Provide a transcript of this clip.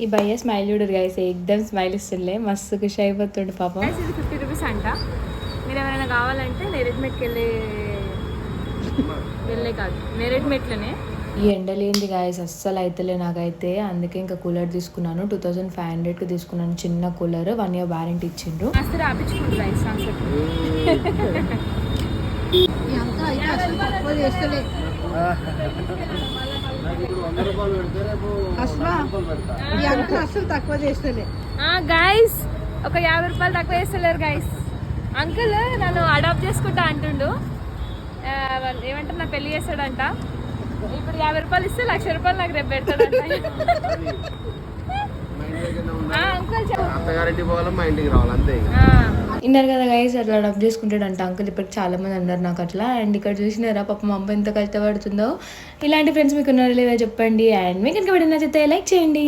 ఈ భయ్య స్మైల్ చూడరు గైస్, ఎక్దమ్ స్మైల్ ఇస్తుండే, మస్తు ఖుషి అయిపోతుండే పాపం. ఇది 50 రూపీస్ అంట. మీరు ఎవరైనా కావాలంటే నేరేడ్మెట్కి వెళ్ళే కాదు, నేరేడ్మెట్లనే. ఈ ఎండలేంది గాయస్ అస్సలు అయితేలే నాకైతే, అందుకే ఇంకా కూలర్ తీసుకున్నాను. 2500కి తీసుకున్నాను చిన్న కూలర్, 1 year వారంటీ ఇచ్చిండ్రు. మస్తు రాపించుకుంటారు గైస్ కాన్సెప్ట్. అసలు తక్కువ చేస్తలే గైస్, ఒక 50 రూపాయలు తక్కువ చేస్తలేరు గైస్. అంకుల్ నన్ను అడాప్ట్ చేసుకుంటా అంటుండు. ఏమంటారు, నా పెళ్లి చేస్తాడంట. ఇప్పుడు 50 రూపాయలు ఇస్తే 1,00,000 రూపాయలు నాకు రేపు పెడతాడంట. ఇన్నారు కదా గైస్, అట్లా అడాప్ట్ చేసుకుంటాడంట అంకుల్. ఇప్పటికి చాలా మంది అన్నారు నాకు అట్లా. అండ్ ఇక్కడ చూసినారా పాప మా అమ్మ ఎంత కష్టపడుతుందో. ఇలాంటి ఫ్రెండ్స్ మీకు ఉన్నారో లేదా చెప్పండి. అండ్ మీకు కనుక నచ్చితే లైక్ చేయండి.